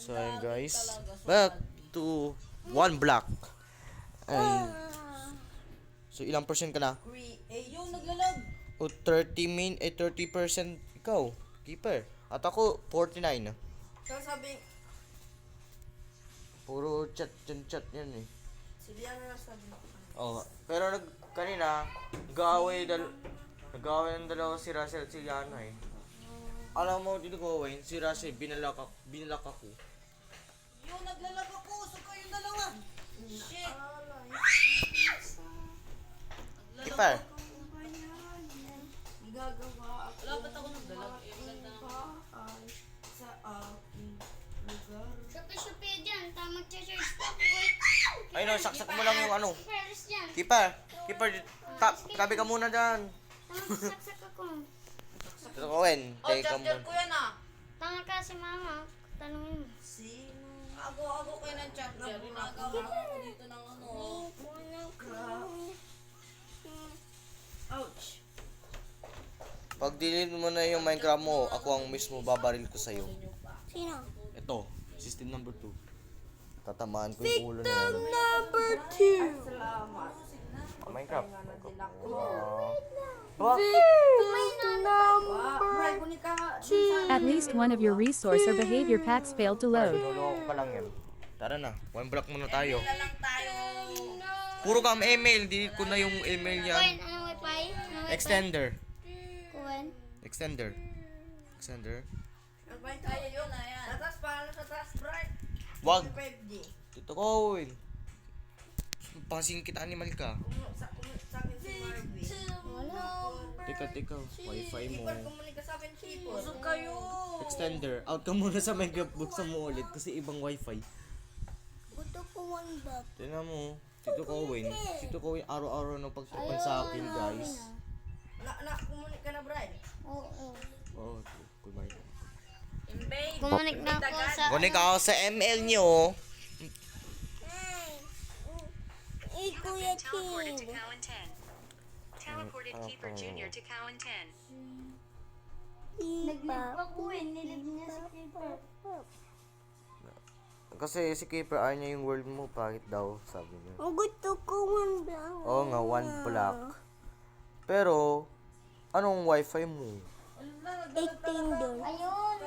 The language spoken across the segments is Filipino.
So ayun guys, back to one block. And so ilang percent ka na? Yung naglalag. O 30% ikaw, keeper. At ako 49. Sabi, Puro chat yan eh. si Liana na sabi. Oh, pero kanina nag-aaway ng dalawa si Russell at si Liana eh. Alam mo dito ko Wayne, si Russell binalak ako. Yung naglalag ako, so kayong dalawa. Shit. Keeper. Gagawa ako. Wala ba't ako naglalag? Ganda sa aking lugar. Shopee dyan, tamang charge pa ako. Ay no, saksak mo lang yung ano. Paris dyan. Keeper, tabi ka muna dyan. Tamang saksak ako. Ito ko Wayne, take ka muna. ko yan ah. Tama ka si mama. Tanungin mo. Sino? Ako kayo ng charger. Ginagawa ako dito ng ano. Ouch. Pag delete mo na yung Minecraft mo, ako ang mismo babaril ko sa'yo. Sino? Ito, system number 2. Tatamaan ko yung ulo na yan. Number 2. Salamat. Minecraft. At least one of your resource or behavior packs failed to load. Niloloko ka lang yan. Tara na, one block muna tayo. Lang tayo. Puro kang email, delete ko na yung email Kuwen, yan. anong wifi? Anong wifi? Extender. Kuwen. Extender. Nagbayad tayo yun na yan. Tatas, paano sa taas, bright? Wag. 5D. Dito ko, Owen. Pasing kita animal ka. Sa akin si Marvin. Teka. Wifi mo. Kumanika sa akin, Chipo. Usog kayo. Extender. Out ka muna sa Minecraft. Buksan mo ulit kasi ibang wifi. Buto ko one bag. Tignan mo. Dito ko, Owen. Dito ko yung araw-araw ng pagtupan sa akin, guys. Kumunik ka na, Brian. Oo. Oh, kumain. Kumunik na ako sa... Kunik ako sa ML nyo. Eh, Kuya Teleported to Tim. Cowan 10. Teleported Keeper Jr. to Cowan 10. Nag-live pa Kuwen. Nilive niya sa paper. Kasi si Keeper ayaw niya yung world mo. Bakit daw? Sabi niya. Ang gusto ko one bag. Oo nga, one block. Pero, anong wifi mo? Extender. Ayun,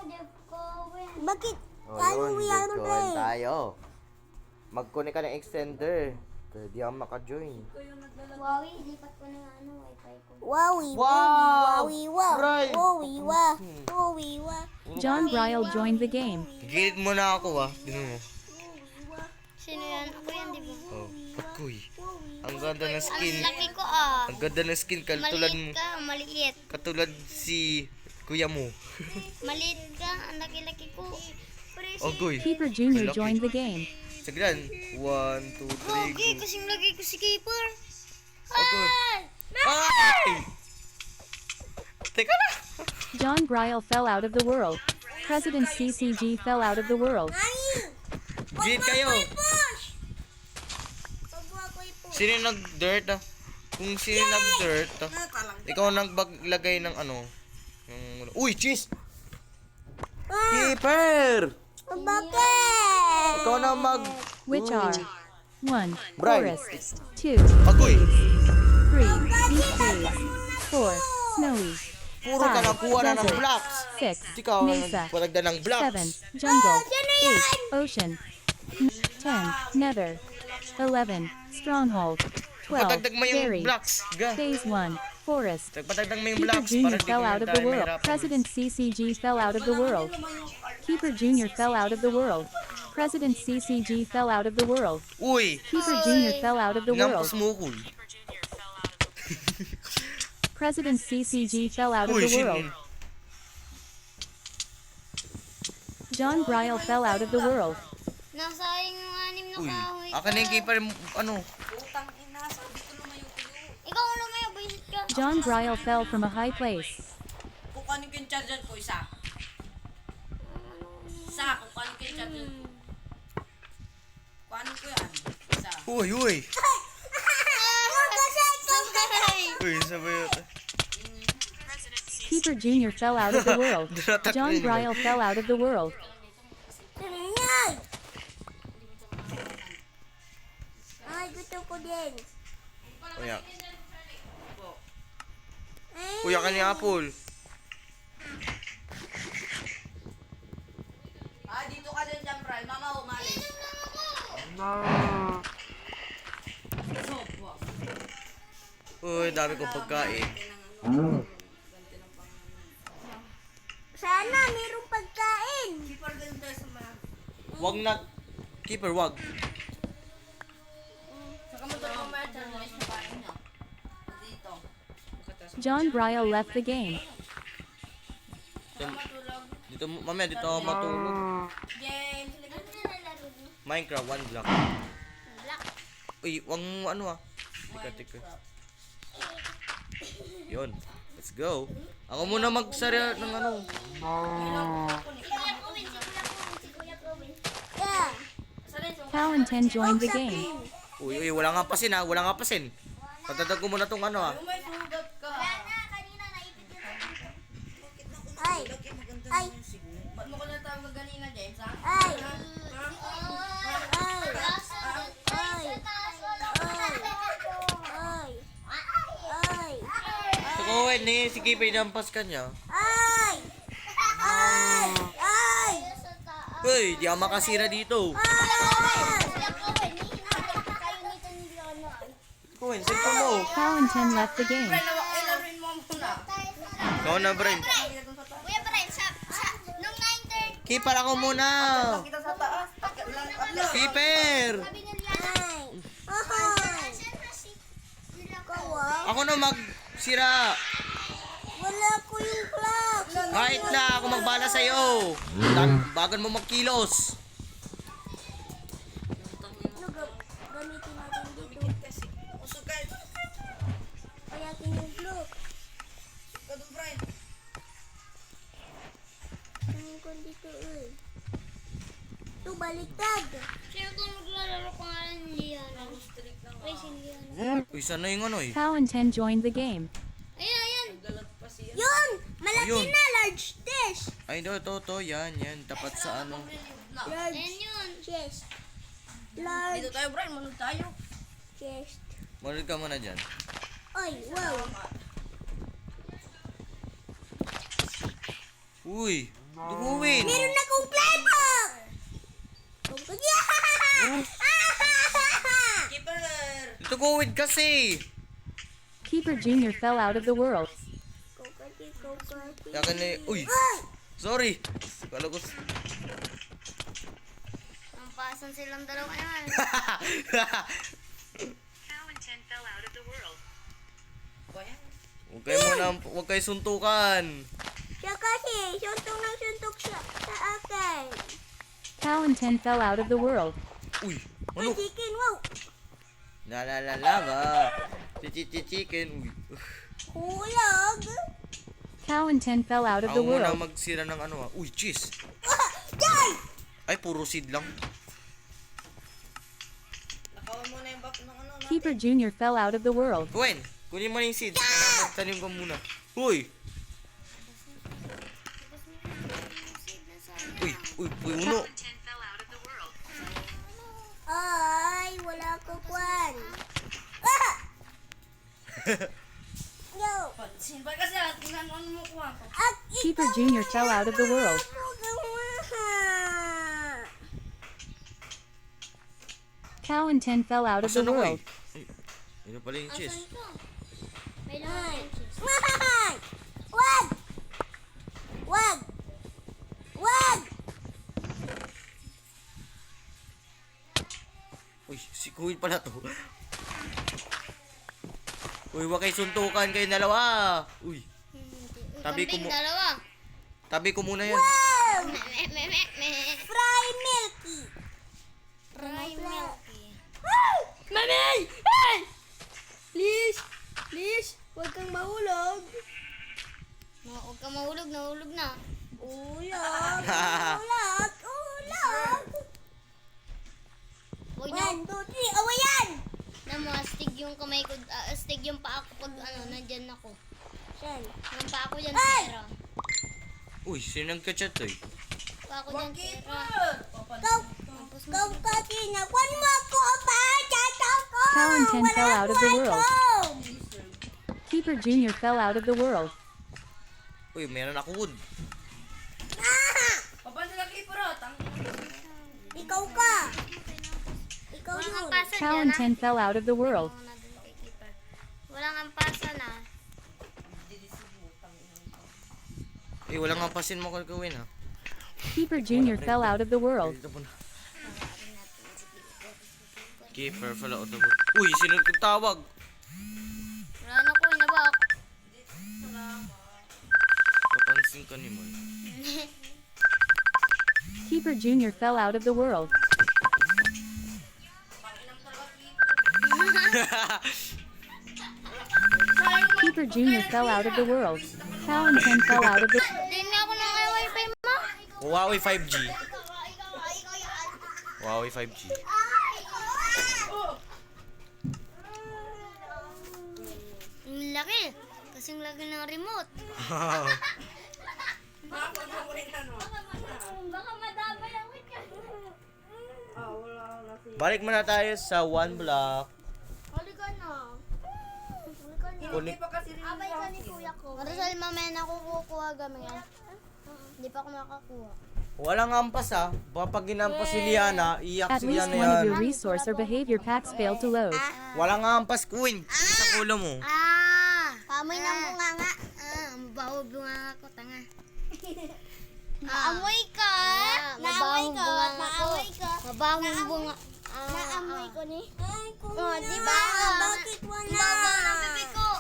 Jeff Cowen. Bakit? O yun, join tayo. Mag-connect ka ng extender. Pwede ako maka-join. Wowie, lipat ko na wifi ko. Wow! Right! John Bryle joined the game. Gilid mo na ako Tignan mo. Sino yan? Ako yan, di ba? Oh, ako'y. Ang ganda ng skin. Laki ko Ang ganda ng skin. Katulad mo. Maliit ka, maliit. Katulad si kuya mo. Maliit ka, ang laki-laki ko. Agoy. Keeper Jr. joined the game. Saglan. 1, 2, 3, Okay, go. kasing lagi ko si Keeper. Agoy. Ay! Teka na. John Bryle fell out of the world. President CCG fell out of the world. Gilid kayo. Sino yung nag-dirt Kung sino yung nag-dirt ikaw ang naglagay ng ano. Yung... Uy, cheese! Keeper! Bakit? Ikaw na Which are 1. Brian. Forest. 2. Agoy! 3. Deep caves. 4. Snowy. Puro ka nakuha na ng blocks. 6. Ikaw ang Mesa. nagpalagda ng blocks. 7. Jungle. 8. Ocean. 10. Nether. 11. Stronghold. 12. Patagdag mo yung Berry. blocks. Ga. Phase 1. Forest. Patagdag mo yung Keeper blocks Jr. para di fell ka out of the world. mahirapan. President CCG fell out of the world. Keeper Jr. fell out of the world. President CCG fell out of the world. Uy! Keeper Jr. fell out of the world. Ginampas mo ko. President CCG fell out of Uy, the world. sino? John Bryle fell out of the world. Nasayang yung anim na Uy, kahoy. akin na yung keeper, ano? Utang ina, sabi ko lumayo kayo. Ikaw ang lumayo, bisit ka. John Bryle fell from a high place. Kukunin ko yung charger ko, isa. Kukunin ko yung charger ko. Kukunin ko yan. Isa. Uy! Sabay. Uy, sabay yun. Keeper Jr. fell out of the world. John Bryle fell out of the world. gusto ko din. Kuya. Po. Kuya ka ni Apple. Dito ka din dyan, Bray. Mama, umalis. Sopo. Uy, dami kong pagkain. Sana mayroong pagkain. Keeper din tayo sa mga. Wag na. Keeper, wag. Saka mo ito mamaya dyan. Alis mo kain niya. Dito. John Bryle left the game. Matulog. Dito, mamaya dito ako matulog. James. Ano nilalaro mo? Minecraft, 1 block. Black. Uy, wag mo ano ah. Tika. Yun. Let's go. Ako muna magsara ng ano. Si Kuya Kowin, si Kuya Kowin. Yeah. Callan 10 joined the game. Uy, wala nga pasin ah. Wala nga pasin. Patadag ko muna tong ano ah. Kung may sugat ka. Kanina naipit yun. Ay. Ay. Ba't mo ko na tawag kanina, James, ha? Ay. Ha? Ay. Ay. Ay. Ay. So, Owen, si Keeper inampas ka niya. Ay. Ay. Ay. Uy, di ako makasira dito. Owen, sento mo. Callan 10 left the game. Ilarin mo muna. Ikaw na, Bren. Kuya Brian, nung 9:30, Keeper ako muna. Kita sa taas. Keeper. sabi ni Liana. Ay. Siyempre si Kawa. Ako na magsira. Wala ko yung clock. Kahit na ako magbala sa'yo. Bagan mo magkilos. Gamitin natin dito. Usugan. Payakin yung clock. Kadong Brian. Tingin ko dito eh. Ito, baliktad. Sino kung maglalaro pangalan ni Liana? Ay, si Liana. Uy, sana yung ano eh. Callan 10 joined the game. Ayun, ayun. Galat pa siya. Yun! Malaki Ayun. na, large dish. Ay, ito, yan. Tapat sa ano. Large. Ayun yun. Chest. Large Dito tayo, Brian. Manod tayo. chest. Manood ka muna dyan. Ay, wow. Uy, duguwin. Meron akong playbook! Yeah! Keeper. Ito guwin kasi. Keeper Jr. fell out of the world. Kokati, kokati. Yakan na uy, Ay! sorry. Kala ko. Ang pasan silang dalawa yan. Callan 10 fell out of the world. Huwag kayo suntukan. Siya kasi, suntok ng suntok sa akin. Callan 10 fell out of the world. Uy, Ay, ano? chicken, wow. Ba. Chicken. Uy. Hulog. Callan 10 fell out of the Ako muna world. magsira ng ano ah. Uy, cheese. Yay! Ay, puro seed lang. Nakawan mo na yung back ng ano. Keeper Jr. fell out of the world. Gwen, kunin mo na yung seed. Magtanim ka muna. Uy, uno. Callan 10 fell out of the world. Ay, wala ko kwan. Ah! Yo. Pansin pa kasi tingnan mo ano mo kuha ko. At Keeper Jr. fell out of the world. Callan 10 fell out of the Asan ako eh? world. Ay, yun pala yung cheese. May laman. Ay! Wag! Wag! Wag! Uy, si Kuwin pala to. Uy, wag kayo suntukan kayo dalawa. Uy, Tabi ko mo- Dalawa. tabi ko muna yan. Wow! Fry milky. Fry milky. Mami! Hey! Please! Please! Huwag kang mahulog. Huwag kang mahulog. Nahulog na. Ulog! Ulog! Ulog! 1, 2, 3. Awayan! Astig yung kamay ko. Astig yung paa ko pag nandyan ako. Saan? Yung paa ko dyan, pera. Uy, sino nagka-chat to eh? Paa ko dyan, pera. Keeper. Go! Go kasi na. Kwan mo ako pa! Chat ako! Talon 10 fell out of the world. Oh! Keeper Junior fell out of the world. Uy, meron ako wood. Papan sila kay Parot. Ikaw ka. Ikaw yun. Talon 10 fell out of the world. Walang ampasa na. Eh, wala nga pasin mo gagawin ha. Keeper Junior fell out of the world. Dito po na. Keeper, fell out of the wood. Uy, sino nagtawag? Wala na ko, inabak. Papansin ka ni Mon. Keeper Junior fell out of the world. Keeper Junior fell out of the world. Talon 10 fell out of the Hindi na ako nang wifi mo. Huawei 5G. Huawei 5G. Ang laki. Kasing laki ng remote. Baka madamay ang wifi. Balik muna tayo sa one block. Halika na. Kunik. Abay ka ni kuya ko. Marasal, mamaya na ako kukuha gamit yan. Hindi pa ako nakakuha. Walang ampas ha. Baka pag ginampas si Liana, iyak At si least Liana one of yan. your resource or behavior packs failed to load. Walang ampas, Queen. Sa ulo mo. Pamoy ng bunganga. Mabaho bunganga ko, tanga. Naamoy ka. Naamoy ka. Naamoy ka. Mabahong bunga. Naamoy ko ni. Di ba? Bakit wala?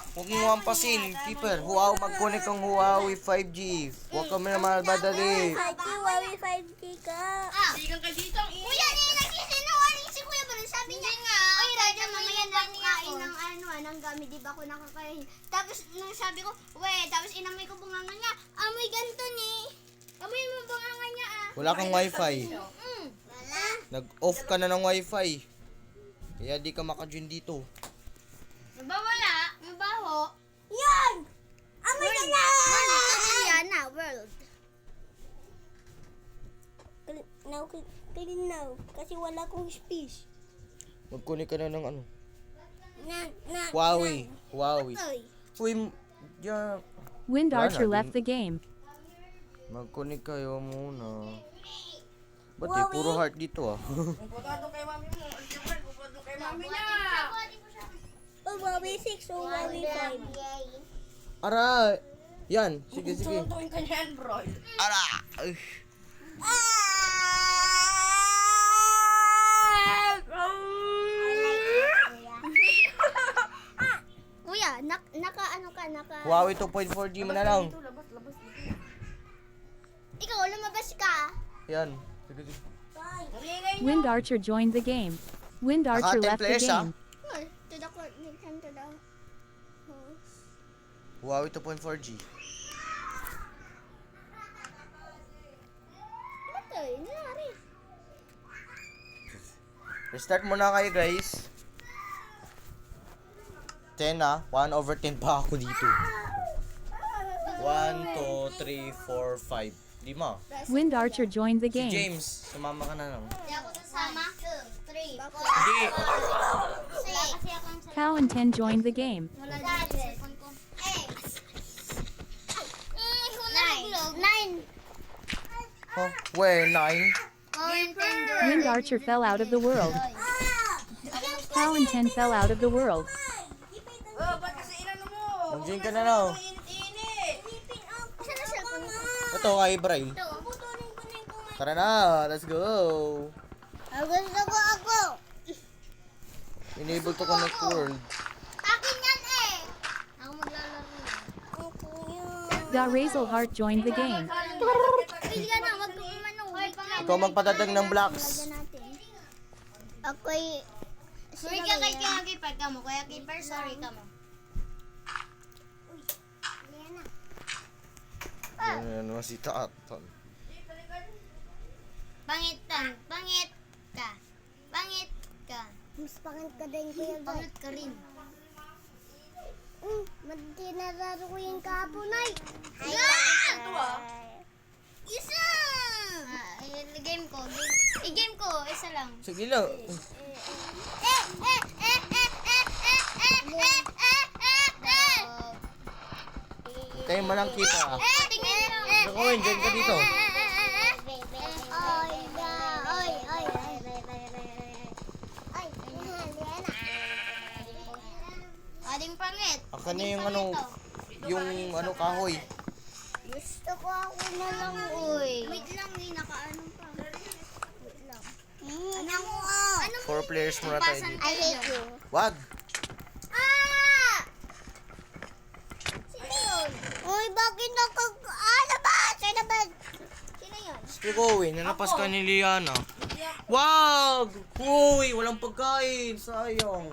Huwag mo ampasin, Keeper. Mag-connect ang Huawei 5G. Huwag kami naman madali. Huawei 5G ka. Sigang ka dito ang Kuya, nagsisinungaling si Kuya Baron. Sabi niya nga, oy, Raja, mamaya na kain ng ng gamit, di ba ako nakakain? Tapos, nung sabi ko, tapos inamoy ko bunganga niya, amoy ganito ni. Amoy mo bunganga niya, Wala kang wifi. Wala. Nag-off ka na ng wifi. Kaya di ka maka-join dito. Mabawala. Mabaho. Yan! Amoy ka na! Liana, world. Now, kasi wala kong space. Mag-connect ka na ng ano. Huawei. Huawei. Uy, Wind Wala Archer na, left the game. mag-connect kayo muna. Ba't eh, puro heart dito ah. Pupado kay mami mo. Pupado kay mami niya. Huawei 6 o Huawei 5? Ara! Yan, sige. Tutuin ka niyan, bro. Ara! Kuya, naka Huawei 2.4G mo na lang. Ikaw, lumabas ka. Yan. Sige. Wind Archer joined the game. Wind Archer left the players, game. To the connection to the house. Huawei 2.4G. Ano to? Nangyari? Restart muna kayo guys. 10 ah. 1/10 pa ako dito. 1, 2, 3, 4, 5. 5. Wind Archer joined the Si game. James, sumama ka na lang. Hindi ako sasama. 2, 3, 4. Hindi. Wala kasi akong sa... Talon 10 joined the game. Wala din sa cellphone ko. 9. Oh, where? 9? Wind Archer fell out of the world. Talon 10 fell out of the world. Oh, ba't kasi inano mo? Mag-join ka na lang. Init-init. Saan na cellphone ko? Ito kay Bray. Ito. Tara na, let's go. Gusto ko ako. Enable to connect world. Akin yan eh. Ako maglalaro. Ako yun. Da Razel Heart joined the game. Pili ka na, wag kang umano. Ikaw magpatadag ng blocks. Ako'y... Sorry ka kay Kipper ka mo. Kuya Kipper, sorry ka mo. Ano si Taatan? Pangit ka. Pangit ka. Pangit ka. Mas pangit ka din, Kuya Guy. Pangit ka rin. Madinararo ko yung kahapon ay. Isa! I-game ko. I-game ko. Isa lang. Sige lang. Eh! Tayo malang kita. Tingin mo. Sir Owen, join ka dito. Oy, oy, oy. Ay, Liana. Ading pangit. Akin na yung ano, kahoy. Gusto ko ako na lang, uy. Wait lang, nakaano pa. Wait lang. Ano 4 players muna tayo dito. I hate you. Wag! Ah! Sino yun? Uy, bakit labas! Sino ba? Sino yun? Sir Owen, nanapas ka ni Liana. Wag! Uy, walang pagkain. Sayang.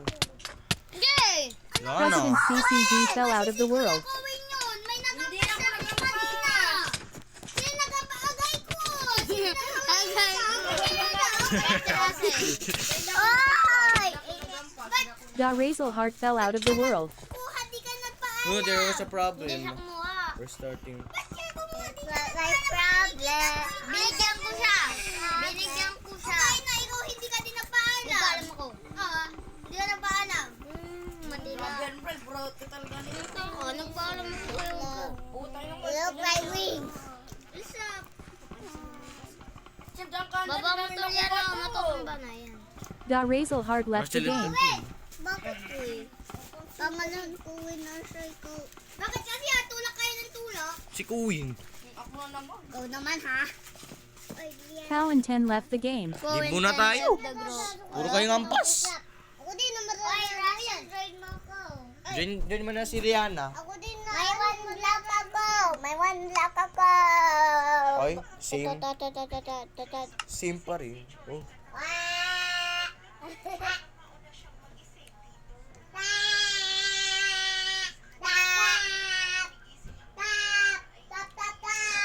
Yay! President Liana. CCG fell out of the world. Gawin yun! May nagapasal na kanina! Sino nagapagay ko? Sino Oy! Da Razel Heart fell out of the world. Kuha, di ka nagpaalam. Oh, there was a problem. Kumuha. We're starting. Like problem. Binigyan ko siya. Binigyan ko siya. Okay na, ikaw hindi ka din nagpaalam. Hindi ka alam ako. Hindi ka nagpaalam. Matila. Girlfriend, bro, talaga nito. Nagpaalam ako kayo. Utang yung Look, my wings. What's up? Baba mo to yan, matutong ba na yan? Da Razel Heart left the game. Bakit ko eh? Pangalan ko winasay ko. Bakit kasi tulak kayo ng tulak? Si Kuwin. Ako na naman. Ikaw naman ha? Ay, Lian. Cow and 10 left the game. Libo na tayo. Puro kayong ampas. Ako din naman Ryan. Join mo ako. Join mo na si Liana. Ako din na. May one block ako. May one block ako. Ay, same. Same pa rin. Oh.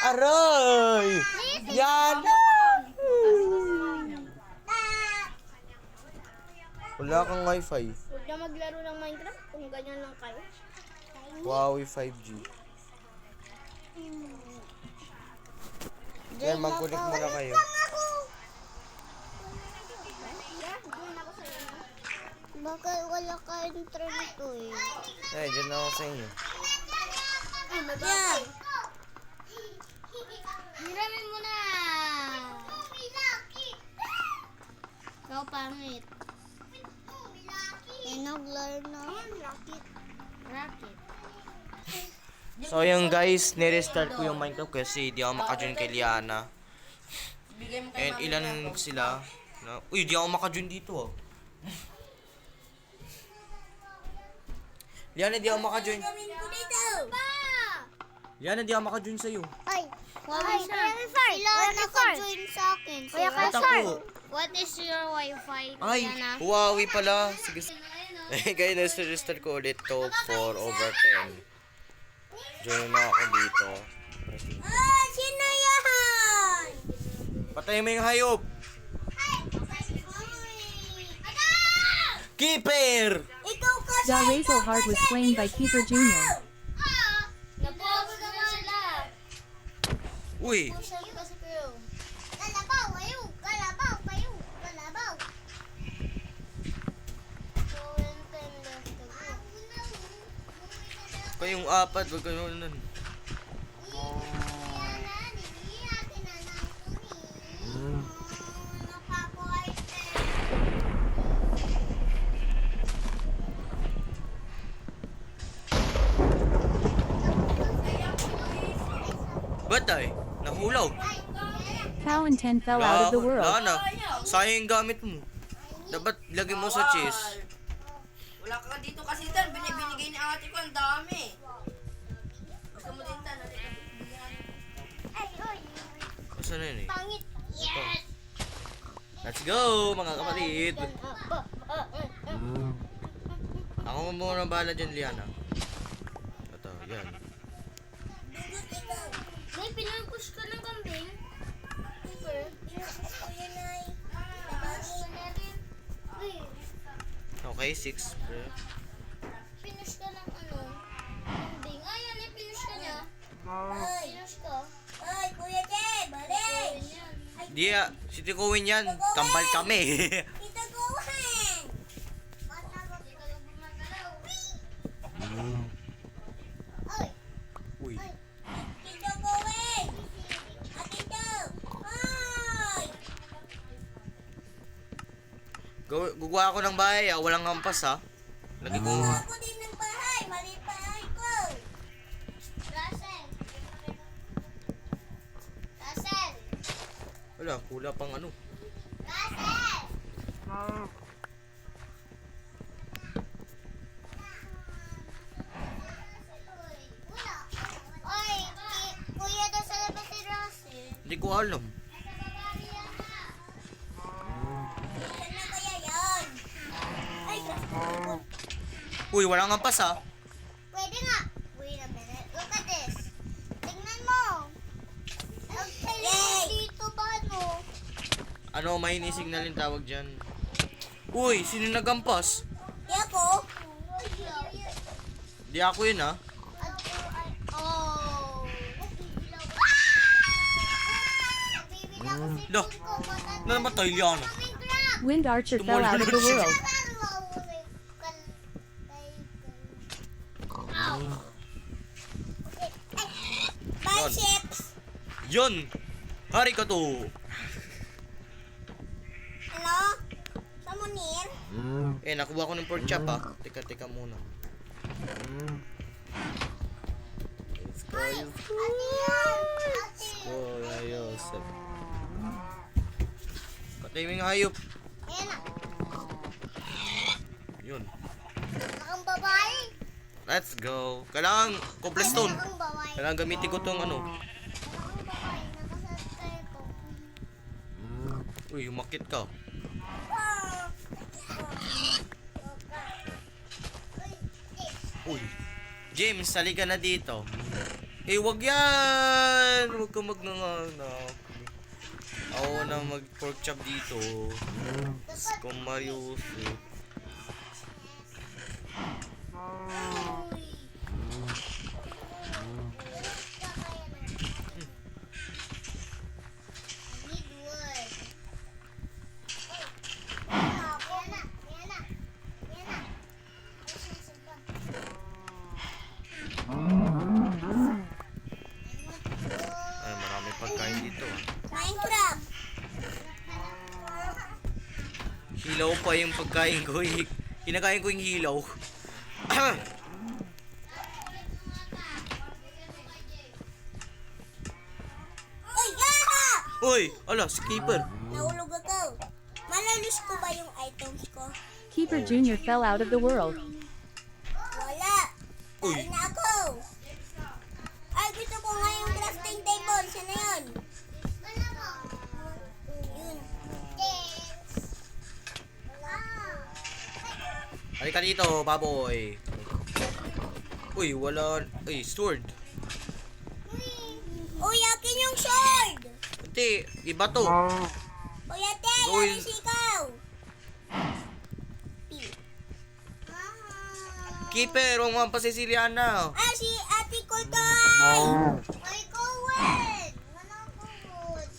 Aray! Liana! Wala kang wifi. Huwag na maglaro ng Minecraft kung ganyan lang kayo. Huawei 5G. Yan, mag-connect muna kayo. Bakit wala ka intro nito eh? Eh, dyan na ako sa inyo. Yan! Hiramin mo na! Ikaw pangit. Nag-learn na. Rocket. So yung guys, nirestart ko yung Minecraft kasi di ako makajoin kay Liana. Bigay mo kay And mami ilan na sila? Uy, di ako makajoin dito oh. Liana, di ako makajoin. Liana, di ako makajoin sa'yo. Ay! Ay, kailangan naka-join sa akin. Kuya Ba't ako? What is your wifi? Ay, Huawei pala. Sige. Eh, guys, nirestart ko ulit to 4/10. Join na ako dito. Sino yan? Patay mo yung hayop. Keeper! Ikaw ka Da Razel Heart was slain by Keeper Jr. Napogo naman sila. Uy, Sa'yo kasi kayo. Kalabaw, kayo. Kalabaw, kayo. Kalabaw. kayong apat, wag kayo nun. Ba't ay? Nahulaw. Cow and 10 fell out of the world. Lana, sayang yung gamit mo. Dapat lagay mo sa chest. Wala ka dito kasi tan, binibinigay ni ate ko, ang dami. Gusto mo din tan, Saan na yun eh? Pangit. Yes! Let's go, mga kapatid. Ako mo muna bahala dyan, Liana. Ito, yan. May pinag-push ka ng kambing? Super. Okay, 6. Pinush ka ng ano? Kambing. Ay, yan eh, pinush ka niya. Pinush ka. Ay, Kuya Jay, balik! Di si Tito Win yan. Kambal kami. Tita Gohan! Bata, bakit ka lang gumagalaw? Gugawa ako ng bahay walang hampas Lagi ko Ako din ng bahay. Maliit bahay ko. Russell. Russell. Wala, kula pang ano. Russell. Wala. Oy, kuya daw sa labas si Russell. Hindi ko alam. Saan na kaya yan? Ay, Uy, walang hampas pwede nga. Wait a minute. Look at this. Tingnan mo. Yay! Dito ba, no? Ano, may signal yung tawag dyan. Uy, sino nagampas? Di ako. Di ako yun Oh. Dah, namatay yan. Wind Archer fell out of the world. Biceps. Yun! Hari ka to! Ano? Samunir? Nakuha ko ng pork chop Teka muna. Let's go, Ate let's yan. Ate. go, Yosef. Katiming hayop. Ayan na. Yun. Nakang babae. Let's go. Kailangan cobblestone. Nakang babae. Kailangan gamitin ko tong ano. Nakang babae. Nakasasay ko. Uy, umakit ka. Uy. James, sali ka na dito. Wag yan! Wag ka magnanganak. Ako na mag-pork chop dito. Ko Mario. Need wood. Ayan na. Ayan na. Ayan na. Ay, marami pagkain dito. Minecraft. Hilaw pa yung pagkain ko. Kinakain ko yung hilaw. Uy, gaha! Uy, ala, skipper. Nahulog ako. Malalos ko ba yung items ko? Keeper Jr. fell out of the world. Wala. Uy. Kain na ako. Ay, gusto ko nga yung crafting table. Saan na yun? Yun. Thanks. Halika dito, baboy. Uy, wala. Uy, sword. Uy, akin yung sword. Hindi, iba to. Uy, ate, Uy. alis ikaw. Keeper, huwag mo pasisiliana. Ah, si ate ko toy. Ay, Cowen. Wala ko wood.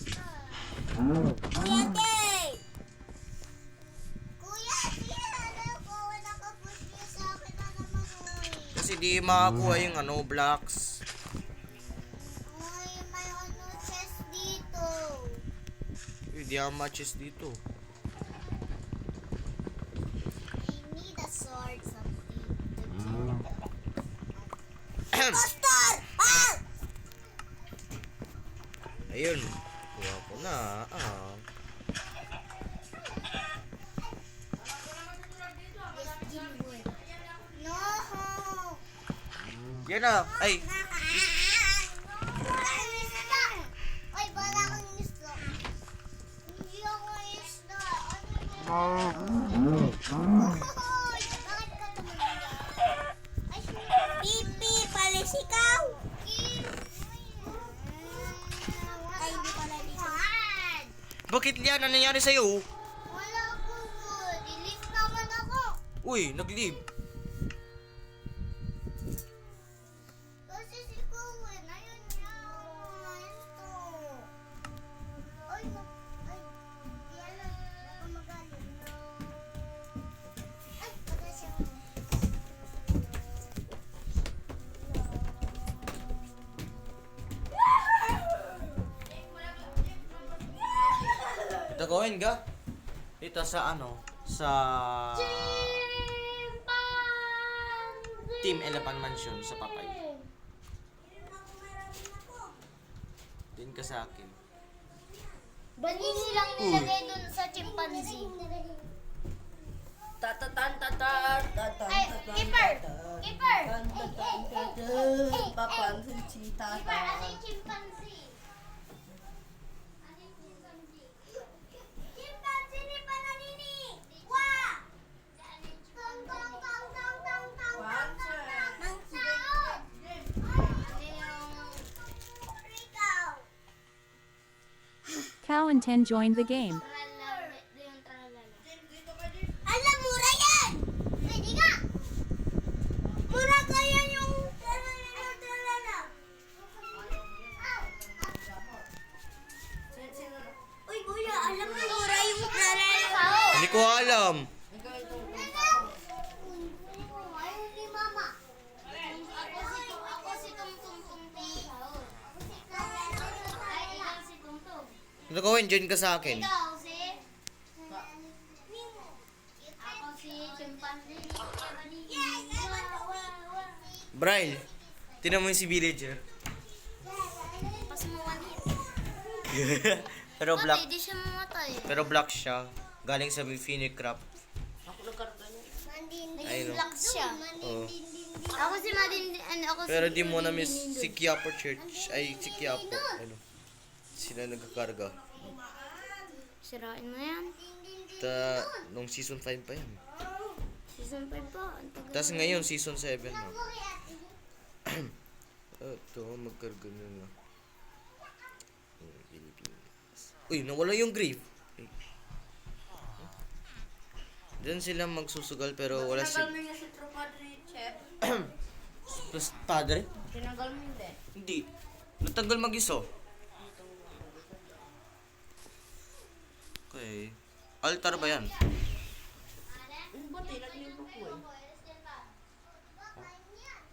Uy, ate. Kuya, siya. Ano, Cowen, nakapush niya sa akin na naman, uy. Kasi di makakuha yung ano, blocks. Uy, may ano chest dito. Uy, di ang matches dito. I need a sword something. Pastor! Ah! Ayun. Kuha ko na. No! Yan na. Ay, Ay, bala akong isda. Hindi ako isda. Ano Hoy! Bakit ka tumagal? Ay, Pipi, palis ikaw! Ay, hindi pala dito. bakit yan? Ano nangyari sa'yo? Wala ako good. I-lift naman ako. Uy, nag-leave. Kasi si Cowen, ayun niya. Ito. Ay, di alam. Baka magaling. Ay, pala siya. Ito gawin ka? Dito sa ano? sa Team Elephant Mansion sa Papay. Din ka sa akin. Banin nilang nilagay dun sa chimpanzee. Tatatan tatan tatan Ay, keeper! Keeper! Papansin si Keeper, ano tata. yung chimpanzee? Ano yung chimpanzee? Chimpanzee ni Pananini! Wah! Tong tong tong tong tong tong tong tong tong saot! Ano yung Rico? Cow and 10 joined the game. Tralala. Yung tralala. Alam, mura yan! Pwede nga! Mura kaya yung tralala. Uy, kuya, alam mo mura yung tralala. Hindi ko alam. Ayaw ni mama. Ako si Tung Tung Tung Tung. Ay, ikaw si Tung Tung. Ano gawin? Join ka sa akin. Ikaw si... Ako si Chimpanzee. Braille, tinan mo yung si Villager. Pas mo one hit. pero black, Di siya mamatay. pero black siya. Galing sa Phoenix Craft. Ako nagkaroon Ayun, no? Black siya. Oo. Ako si Madin... Ako si Pero di mo na miss si Quiapo Church. Ay, si Quiapo. Ano? Sila nagkakarga. Sirain mo yan. Nung season 5 pa yan. Season 5 pa. Ang tagal. Tapos ngayon, season 7 na. Ito, magkarga na na. Uy, nawala yung grave. Diyan sila magsusugal pero wala si... Tinanggal mo niya si Tropadre, Chef. Plus, padre? Tinanggal mo hindi. Hindi. Natanggal mag-iso. Okay. Altar ba yan? Ang buti, naglibo ko eh.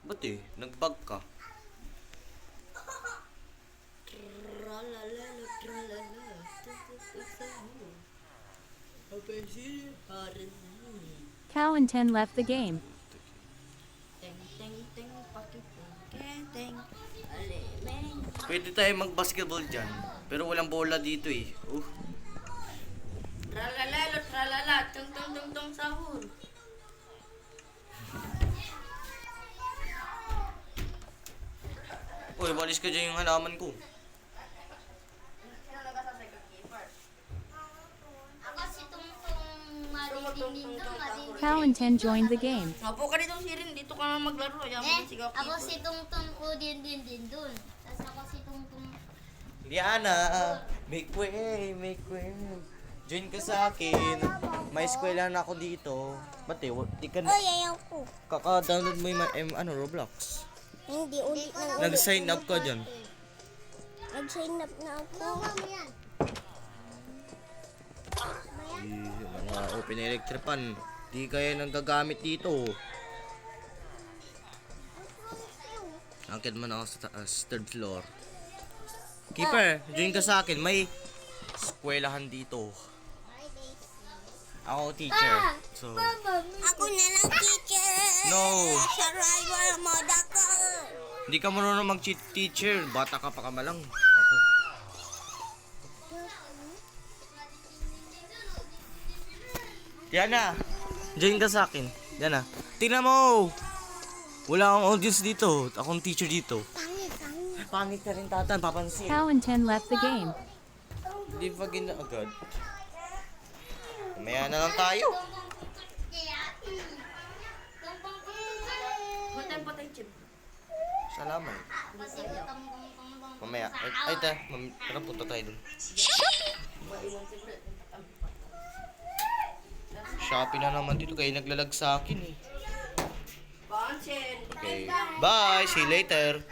Ba't eh? Nag-bug ka. Tralala, tralala. Apesi, harin. Cow and 10 left the game. Teng, teng, teng, pakiteng, keteng. Alimeng. Pwede tayo mag-basketball dyan. Pero walang bola dito eh. Tralala, tralala. Tung, tung, tung, tung, sahur. Uy, balis ka dyan yung halaman ko. Sino nagkasasay ka, keeper? Ako si Tung Tung Madin Madin. Cow and 10 joined the game. Mapo ka dito, Sirin. Dito ka na maglaro. Ayaw mo Eh, na sigaw, ako keeper. si Tung Tung Udin din dun. Tapos ako si Tung Tung... Liana, make way, make way. Join ka sa akin. May eskwelahan ako dito. Ba't eh? Di ka na... ayaw ko. Kaka-download mo yung Roblox. Hindi, ulit na Nag-sign up ka dyan. Nag-sign up na ako. Mga open electric pan. Di kayo nang gagamit dito. Akit man ako sa taas, third floor. Keeper, join ka sa akin. May eskwelahan dito. Ako teacher. So, Ako na lang teacher. no. Survivor mode ako. Hindi ka marunong mag-cheat teacher. Bata ka pa kamalang. Ako. Diana, join ka sa akin. Diana, tingnan mo. Wala akong audience dito. Akong teacher dito. Pangit ka rin tatan, papansin. Cow and 10 left the game. Hindi pa gina agad. Mamaya na lang tayo. Patay, patay, chip. Salamat. Mamaya. Ay, tara, punta tayo dun. Shopee na naman dito kayo naglalag sa akin eh. Pansin. Okay. Bye. See you later.